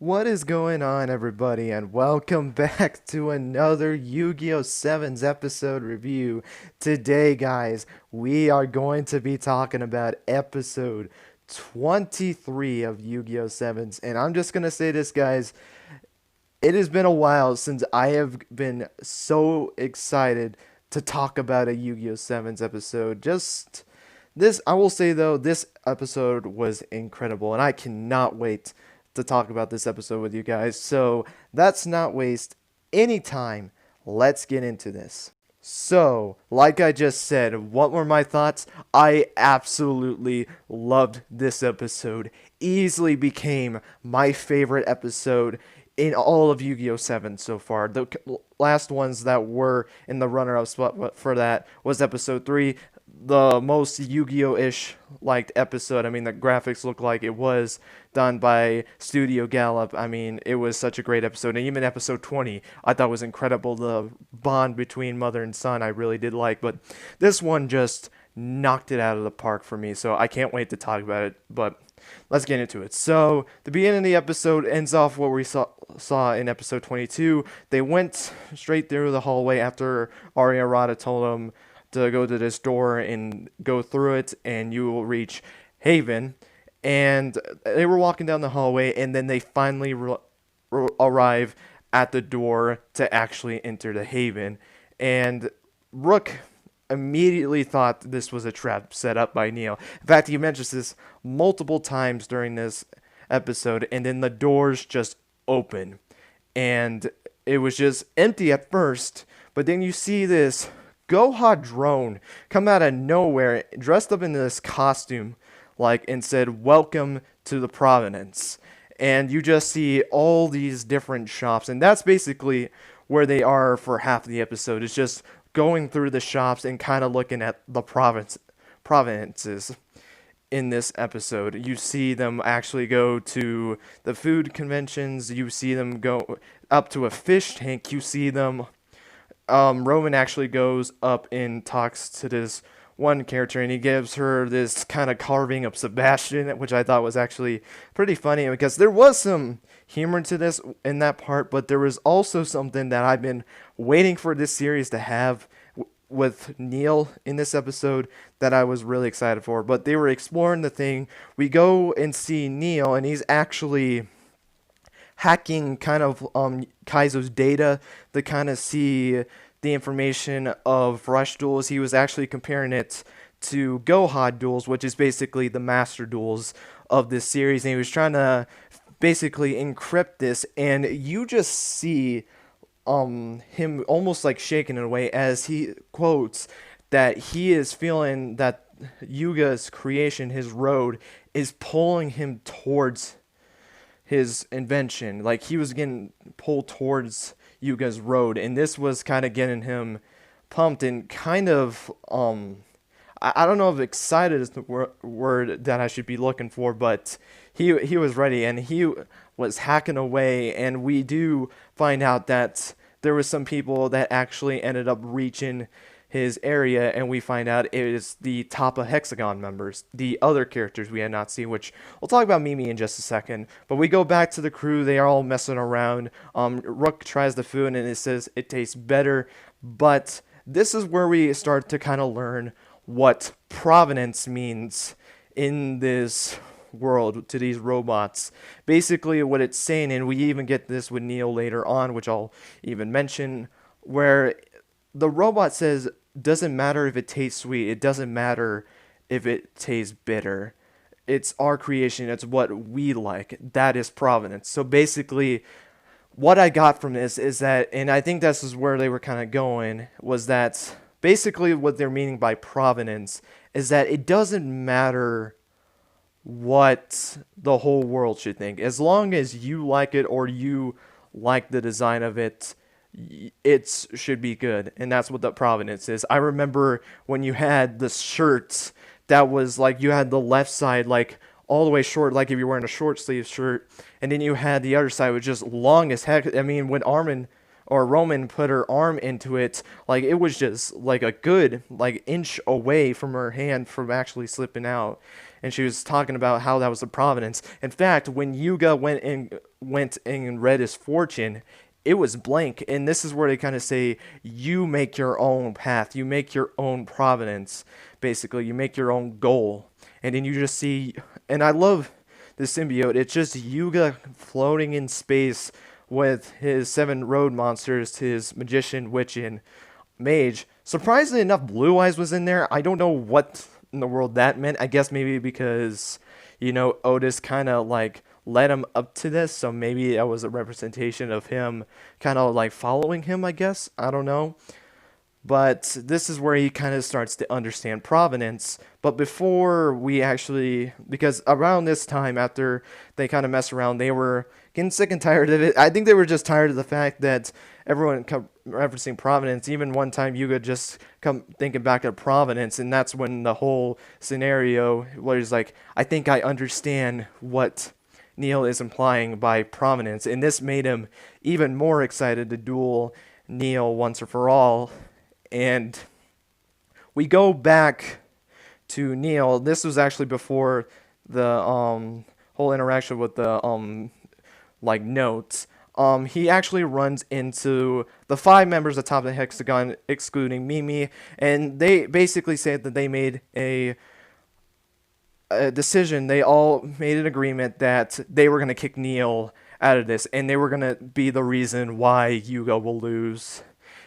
What is going on, everybody, and welcome back to another Yu-Gi-Oh! Sevens episode review. Today, guys, we are going to be talking about episode 23 of Yu-Gi-Oh! Sevens, and I'm just gonna say this, guys. It has been a while since I have been so excited to talk about a Yu-Gi-Oh! Sevens episode. Just this, I will say though, this episode was incredible, and I cannot wait to talk about this episode with you guys. So let's not waste any time. Let's get into this. So, like I just said, what were my thoughts? I absolutely loved this episode. Easily became my favorite episode in all of Yu-Gi-Oh! 7 so far. The last ones that were in the runner-up spot for that was episode 3, the most Yu-Gi-Oh-ish liked episode. I mean, the graphics look like it was done by Studio Gallop. I mean, it was such a great episode. And even episode 20, I thought was incredible. The bond between mother and son, I really did like. But this one just knocked it out of the park for me. So I can't wait to talk about it. But let's get into it. So the beginning of the episode ends off what we saw in episode 22. They went straight through the hallway after Arya Rada told them to go to this door and go through it, and you will reach Haven. And they were walking down the hallway, and then they finally arrive at the door to actually enter the Haven. And Rook immediately thought this was a trap set up by Neil. In fact, he mentions this multiple times during this episode, and then the doors just open. And it was just empty at first, but then you see this Goha drone come out of nowhere, dressed up in this costume, and said, "Welcome to the Providence." And you just see all these different shops, and that's basically where they are for half of the episode. It's just going through the shops and kind of looking at the provinces in this episode. You see them actually go to the food conventions. You see them go up to a fish tank. You see them Roman actually goes up and talks to this one character, and he gives her this kind of carving of Sebastian, which I thought was actually pretty funny, because there was some humor to this in that part, but there was also something that I've been waiting for this series to have with Neil in this episode that I was really excited for. But they were exploring the thing. We go and see Neil, and he's actually hacking kind of Kaizo's data to kind of see the information of Rush Duels. He was actually comparing it to Goha Duels, which is basically the master duels of this series, and he was trying to basically encrypt this, and you just see him almost like shaking it away as he quotes that he is feeling that Yuga's creation, his road, is pulling him towards his invention. Like, he was getting pulled towards Yuga's road, and this was kind of getting him pumped and kind of I don't know if excited is the word that I should be looking for, but he was ready, and he was hacking away. And we do find out that there was some people that actually ended up reaching his area, and we find out it is the top of Hexagon members, the other characters we had not seen, which we'll talk about Mimi in just a second. But we go back to the crew. They are all messing around. Rook tries the food, and it says it tastes better. But this is where we start to kind of learn what provenance means in this world to these robots. Basically what it's saying, and we even get this with Neil later on, which I'll even mention, where the robot says, doesn't matter if it tastes sweet, it doesn't matter if it tastes bitter. It's our creation, it's what we like. That is provenance. So basically, what I got from this is that, and I think this is where they were kind of going, was that basically what they're meaning by provenance is that it doesn't matter what the whole world should think. As long as you like it, or you like the design of it, it should be good. And that's what the provenance is. I remember when you had the shirts that was like, you had the left side like all the way short, like if you're wearing a short sleeve shirt, and then you had the other side was just long as heck. I mean, when Roman put her arm into it, like, it was just like a good like inch away from her hand from actually slipping out. and she was talking about how that was the providence. In fact, when Yuga went and read his fortune, it was blank, and this is where they kind of say you make your own path, you make your own providence. Basically, you make your own goal, and then you just see. And I love the symbiote. It's just Yuga floating in space with his 7 road monsters, his magician, witch, and mage. Surprisingly enough, Blue Eyes was in there. I don't know what in the world that meant. I guess maybe because, Otis kind of like led him up to this, so maybe that was a representation of him kind of like following him, I guess. I don't know. But this is where he kind of starts to understand provenance. But before we actually, because around this time, after they kind of mess around, they were getting sick and tired of it. I think they were just tired of the fact that everyone kept referencing provenance. Even one time, Yuga just come thinking back at provenance, and that's when the whole scenario where he's like, I think I understand what Neil is implying by provenance. And this made him even more excited to duel Neil once and for all. And we go back to Neil. This was actually before the whole interaction with the like notes. He actually runs into the 5 members atop the hexagon, excluding Mimi, and they basically say that they made a decision. They all made an agreement that they were going to kick Neil out of this, and they were going to be the reason why Yuga will lose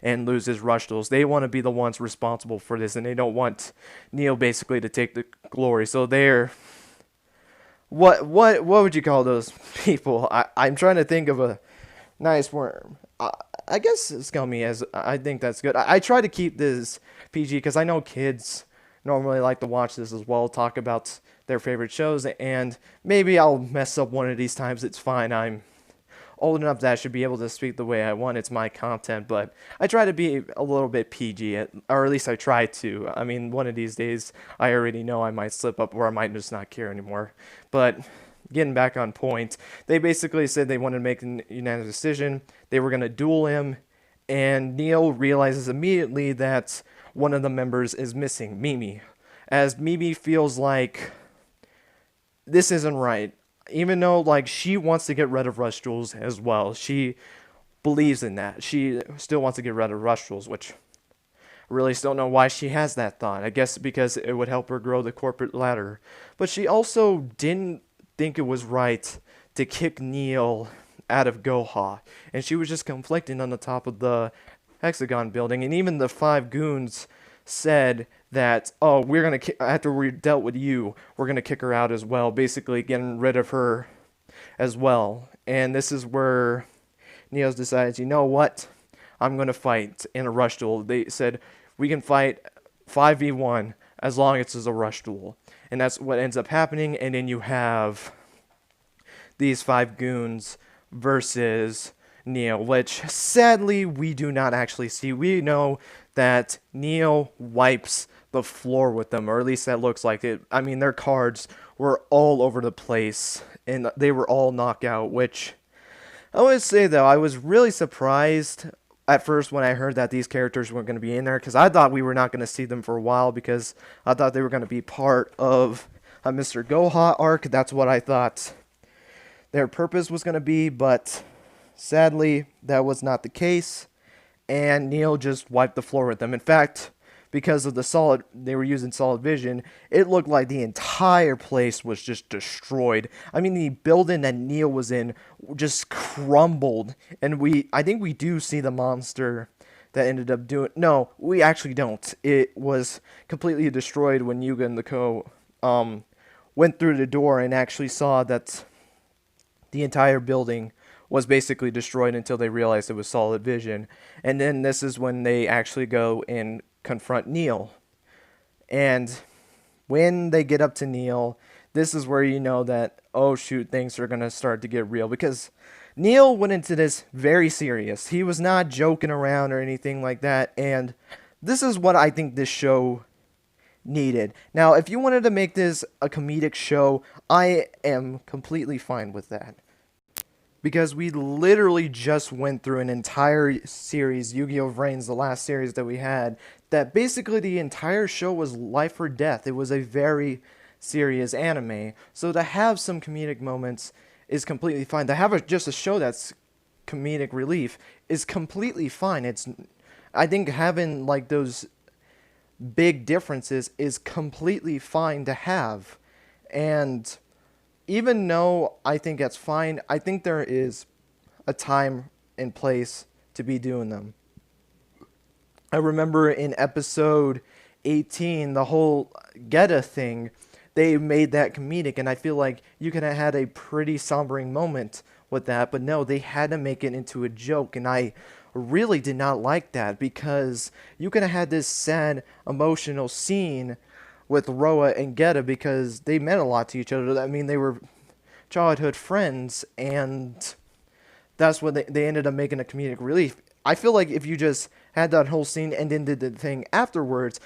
and lose his rush duels. They want to be the ones responsible for this, and they don't want Neil basically to take the glory. So they're what would you call those people? I'm trying to think of a nice word. I guess scummy, as I think that's good. I try to keep this PG because I know kids normally like to watch this as well, talk about their favorite shows, and maybe I'll mess up one of these times. It's fine. I'm old enough that I should be able to speak the way I want. It's my content, but I try to be a little bit PG, or at least I try to. I mean, one of these days, I already know I might slip up, or I might just not care anymore. But getting back on point, they basically said they wanted to make a unanimous decision. They were going to duel him, and Neil realizes immediately that one of the members is missing, Mimi, as Mimi feels like this isn't right. Even though, like, she wants to get rid of rush duels as well. She believes in that. She still wants to get rid of rush duels, which I really still don't know why she has that thought. I guess because it would help her grow the corporate ladder. But she also didn't think it was right to kick Neil out of Goha. And she was just conflicting on the top of the hexagon building. And even the 5 goons said that, oh, we're going to, after we dealt with you, we're going to kick her out as well, basically getting rid of her as well. And this is where Neil decides, you know what, I'm going to fight in a rush duel. They said, we can fight 5v1 as long as it's a rush duel. And that's what ends up happening, and then you have these 5 goons versus Neil, which sadly we do not actually see. We know that Neil wipes the floor with them, or at least that looks like it. I mean, their cards were all over the place, and they were all knockout, which I would say, though, I was really surprised at first when I heard that these characters weren't going to be in there, because I thought we were not going to see them for a while, because I thought they were going to be part of a Mr. Goha arc. That's what I thought their purpose was going to be, but sadly, that was not the case, and Neil just wiped the floor with them. In fact, because of they were using solid vision, it looked like the entire place was just destroyed. I mean, the building that Neil was in just crumbled, and I think we do see the monster that ended up doing. No, we actually don't. It was completely destroyed when Yuga and the went through the door and actually saw that the entire building was basically destroyed until they realized it was solid vision. And then this is when they actually go and confront Neil. And when they get up to Neil, this is where you know that, oh shoot, things are going to start to get real. Because Neil went into this very serious. He was not joking around or anything like that. And this is what I think this show needed. Now, if you wanted to make this a comedic show, I am completely fine with that. Because we literally just went through an entire series, Yu-Gi-Oh! Vrains, the last series that we had, that basically the entire show was life or death. It was a very serious anime. So to have some comedic moments is completely fine. To have just a show that's comedic relief is completely fine. I think having like those big differences is completely fine to have. And even though I think that's fine, I think there is a time and place to be doing them. I remember in episode 18, the whole Geta thing, they made that comedic, and I feel like you could have had a pretty sombering moment with that, but no, they had to make it into a joke, and I really did not like that because you could have had this sad, emotional scene with Roa and Geta because they meant a lot to each other. I mean, they were childhood friends, and that's what they ended up making a comedic relief. I feel like if you just had that whole scene and then did the thing afterwards,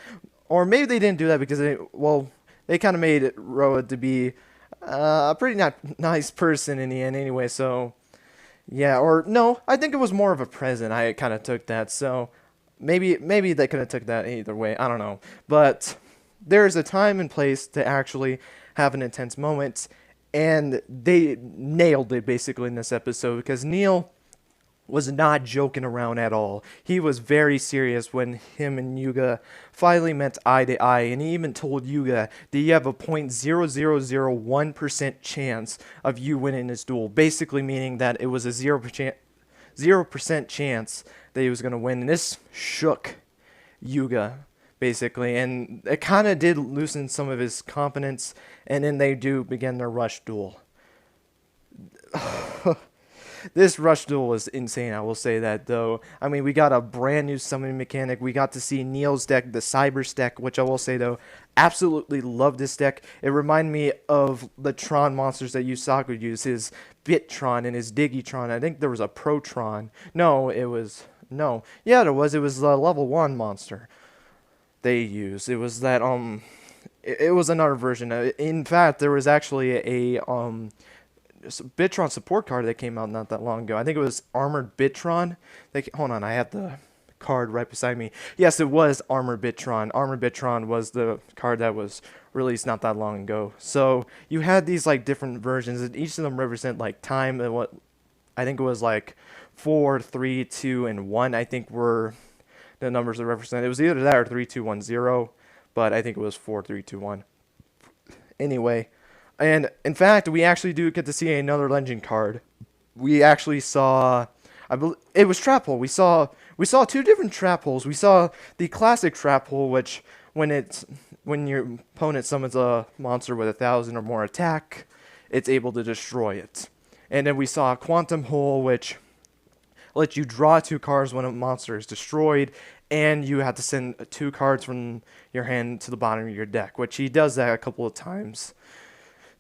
or maybe they didn't do that because they kind of made Roa to be a pretty not nice person in the end anyway. So yeah, or no, I think it was more of a present. I kind of took that. So maybe they could have took that either way. I don't know, but there's a time and place to actually have an intense moment, and they nailed it basically in this episode because Neil was not joking around at all. He was very serious when him and Yuga finally met eye to eye, and he even told Yuga that you have a 0.0001% chance of you winning this duel, basically meaning that it was a 0% chance that he was going to win, and this shook Yuga basically, and it kind of did loosen some of his confidence, and then they do begin their rush duel. This rush duel was insane, I will say that, though. I mean, we got a brand new summoning mechanic. We got to see Neil's deck, the Cybers deck, which I will say, though, absolutely love this deck. It reminded me of the Tron monsters that Yusaku used, his Bittron and his Digitron. I think there was a Protron. No, it was... No. Yeah, there was. It was the level 1 monster they used. It was that, It was another version. In fact, there was actually a, Bittron support card that came out not that long ago. I think it was Armored Bittron. Hold on, I have the card right beside me. Yes, it was Armored Bittron. Armored Bittron was the card that was released not that long ago. So you had these like different versions, and each of them represent like time and what I think it was like 4, 3, 2, and 1. I think were the numbers that represent. It was either that or 3, 2, 1, 0, but I think it was 4, 3, 2, 1. Anyway. And in fact, we actually do get to see another legend card. We actually saw, it was trap hole. We saw 2 different trap holes. We saw the classic trap hole, which when your opponent summons a monster with 1,000 or more attack, it's able to destroy it. And then we saw a quantum hole, which lets you draw 2 cards when a monster is destroyed, and you have to send 2 cards from your hand to the bottom of your deck, which he does that a couple of times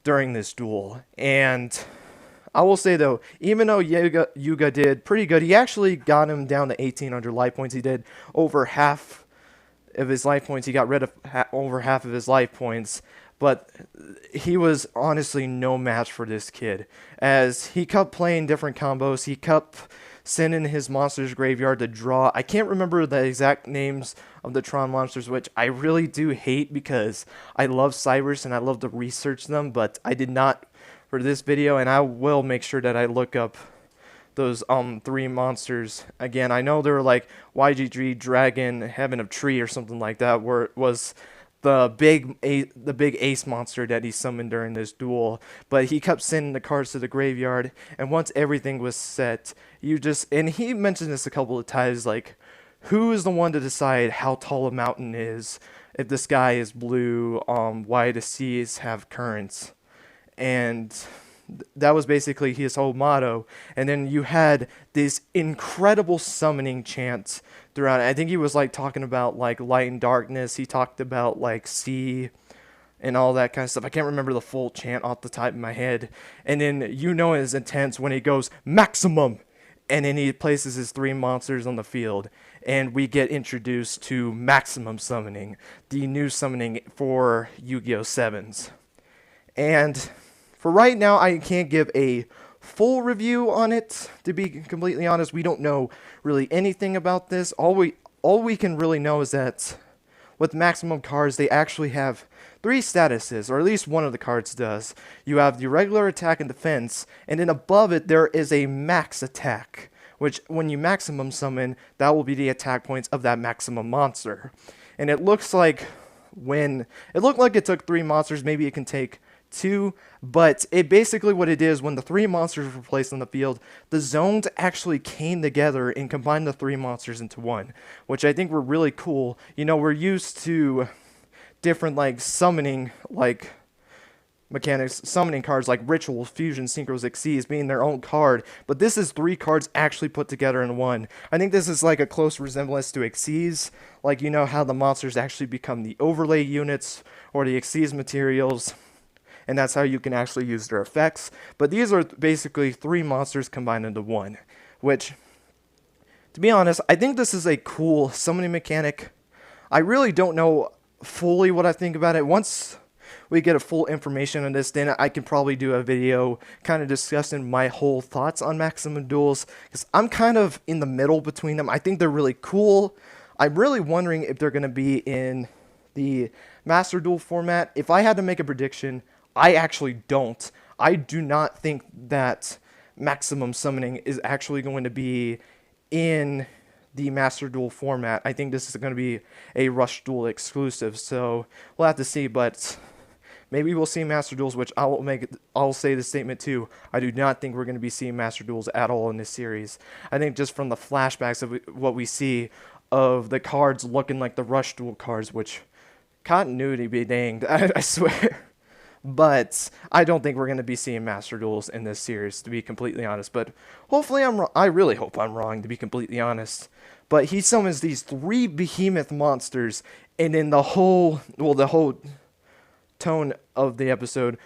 during this duel. And I will say, though, even though Yuga did pretty good, he actually got him down to 1,800 life points. He did over half of his life points. He got rid of over half of his life points. But he was honestly no match for this kid, as he kept playing different combos. He kept sending his monster's graveyard to draw. I can't remember the exact names of the Tron monsters, which I really do hate because I love Cybers and I love to research them, but I did not for this video, and I will make sure that I look up those 3 monsters again. I know they were like YG3 Dragon Heaven of Tree or something like that, where it was the big ace monster that he summoned during this duel, but he kept sending the cards to the graveyard, and once everything was set, and he mentioned this a couple of times, like, who is the one to decide how tall a mountain is, if the sky is blue, why the seas have currents, and that was basically his whole motto. And then you had this incredible summoning chant throughout. I think he was like talking about like light and darkness. He talked about like sea and all that kind of stuff. I can't remember the full chant off the top of my head. And then it's intense when he goes maximum, and then he places his 3 monsters on the field, and we get introduced to maximum summoning, the new summoning for Yugioh Sevens. And for right now, I can't give a full review on it, to be completely honest. We don't know really anything about this. All we can really know is that with maximum cards, they actually have three statuses, or at least one of the cards does. You have the regular attack and defense, and then above it there is a max attack, which when you maximum summon, that will be the attack points of that maximum monster. And it looks like it looked like it took three monsters, maybe it can take two, but it basically what it is, when the three monsters were placed on the field, the zones actually came together and combined the three monsters into one, which I think were really cool. You know, we're used to different like summoning like mechanics, summoning cards like Ritual, Fusion, Synchros, Xyz being their own card, but this is three cards actually put together in one. I think this is like a close resemblance to Xyz, like you know how the monsters actually become the overlay units or the Xyz materials, and that's how you can actually use their effects. But these are basically three monsters combined into one, which, to be honest, I think this is a cool summoning mechanic. I really don't know fully what I think about it. Once we get a full information on this, then I can probably do a video kind of discussing my whole thoughts on Maximum Duels, because I'm kind of in the middle between them. I think they're really cool. I'm really wondering if they're going to be in the Master Duel format. If I had to make a prediction, I actually don't. I do not think that Maximum Summoning is actually going to be in the Master Duel format. I think this is going to be a Rush Duel exclusive, so we'll have to see, but maybe we'll see Master Duels, which I'll say the statement too. I do not think we're going to be seeing Master Duels at all in this series. I think just from the flashbacks of what we see of the cards looking like the Rush Duel cards, which continuity be danged, I swear. But I don't think we're going to be seeing Master Duels in this series, to be completely honest. But hopefully I'm wrong. I really hope I'm wrong, to be completely honest. But he summons these three behemoth monsters, and then the whole tone of the episode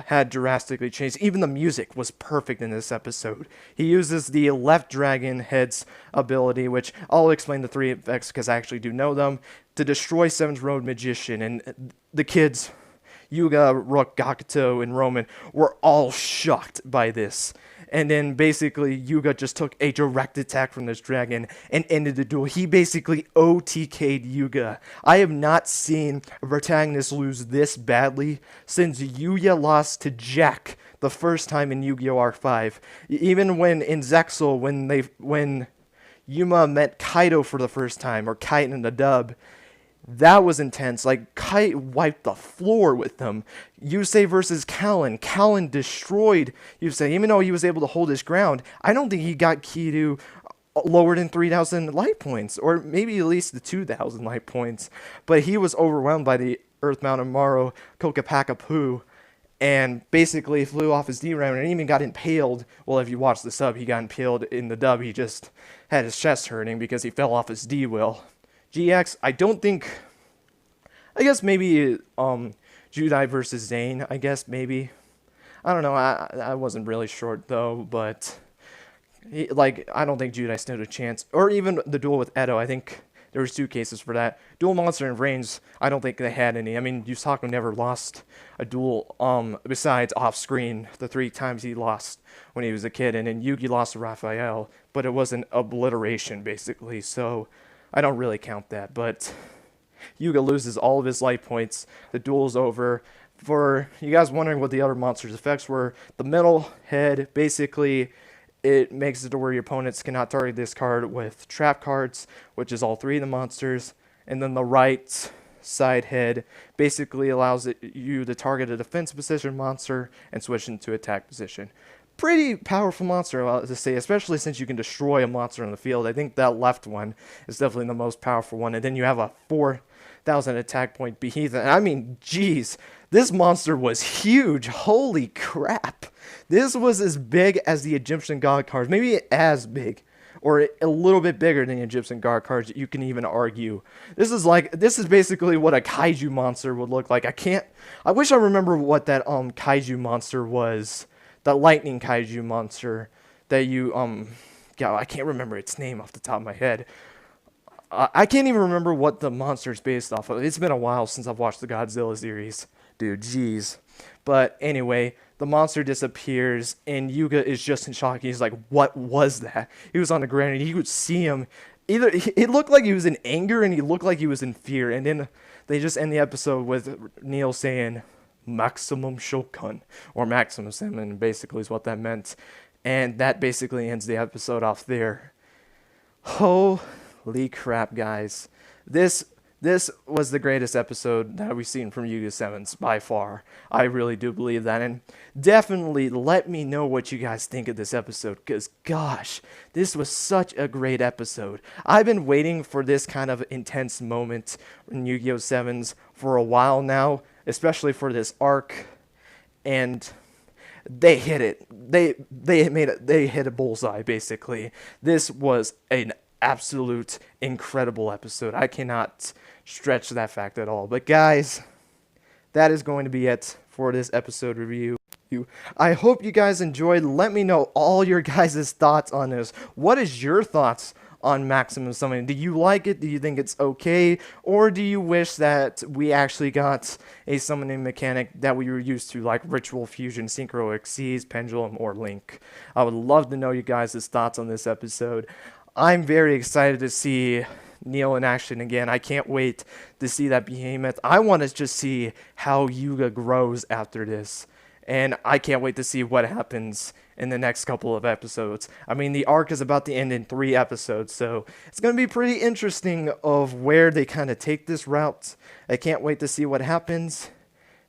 had drastically changed. Even the music was perfect in this episode. He uses the left dragon head's ability, which I'll explain the three effects because I actually do know them, to destroy Seven's Road Magician, and the kids, Yuga, Rook, Gakuto, and Roman, were all shocked by this. And then basically Yuga just took a direct attack from this dragon and ended the duel. He basically OTK'd Yuga. I have not seen a protagonist lose this badly since Yuya lost to Jack the first time in Yu-Gi-Oh! R5. Even when in Zexal, when Yuma met Kaido for the first time, or Kite in the dub, that was intense. Like, Kite wiped the floor with them. Yusei versus Kallen. Kallen destroyed Yusei. Even though he was able to hold his ground, I don't think he got Kidu lower than 3,000 light points, or maybe at least the 2,000 light points. But he was overwhelmed by the Earth Mountain Maro Kokapaka Poo, and basically flew off his D-Ram and even got impaled. Well, if you watch the sub, he got impaled. In the dub, he just had his chest hurting because he fell off his D-Will. GX, I guess maybe Judai versus Zane, I guess maybe. I don't know, I wasn't really short though, but I don't think Judai stood a chance. Or even the duel with Edo, I think there was two cases for that. Duel Monster and Reigns, I don't think they had any. I mean, Yusaku never lost a duel besides off-screen the 3 times he lost when he was a kid, and then Yugi lost to Raphael, but it was an obliteration basically, so I don't really count that. But Yuga loses all of his life points. The duel's over. For you guys wondering what the other monster's effects were, the middle head, basically, it makes it to where your opponents cannot target this card with trap cards, which is all 3 of the monsters. And then the right side head basically allows you to target a defense position monster and switch into attack position. Pretty powerful monster, to say, especially since you can destroy a monster on the field. I think that left one is definitely the most powerful one. And then you have a 4,000 attack point Behemoth. And I mean, geez, this monster was huge. Holy crap. This was as big as the Egyptian God cards. Maybe as big, or a little bit bigger than the Egyptian God cards, you can even argue. This is basically what a kaiju monster would look like. I wish I remember what that kaiju monster was. The lightning kaiju monster that I can't remember its name off the top of my head. I can't even remember what the monster is based off of. It's been a while since I've watched the Godzilla series. Dude, jeez. But anyway, the monster disappears, and Yuga is just in shock. He's like, what was that? He was on the ground, and you could see him either it looked like he was in anger and he looked like he was in fear, and then they just end the episode with Neil saying maximum shokan or maximum salmon basically is what that meant, and that basically ends the episode off there. Holy crap, guys. This was the greatest episode that we've seen from Yugioh Sevens by far. I really do believe that. And definitely let me know what you guys think of this episode, because gosh, this was such a great episode. I've been waiting for this kind of intense moment in Yugioh Sevens for a while now, especially for this arc. And they hit it. They hit a bullseye basically. This was an absolute incredible episode. I cannot stretch that fact at all. But guys, that is going to be it for this episode review. I hope you guys enjoyed. Let me know all your guys' thoughts on this. What is your thoughts on Maximum Summoning? Do you like it? Do you think it's okay? Or do you wish that we actually got a summoning mechanic that we were used to, like Ritual Fusion, Synchro Exceeds, Pendulum, or Link? I would love to know you guys' thoughts on this episode. I'm very excited to see Neil in action again. I can't wait to see that behemoth. I want to just see how Yuga grows after this. And I can't wait to see what happens in the next couple of episodes. I mean, the arc is about to end in 3 episodes, so it's going to be pretty interesting of where they kind of take this route. I can't wait to see what happens.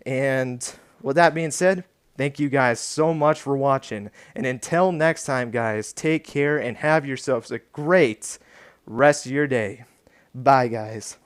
And with that being said, thank you guys so much for watching. And until next time, guys, take care and have yourselves a great rest of your day. Bye, guys.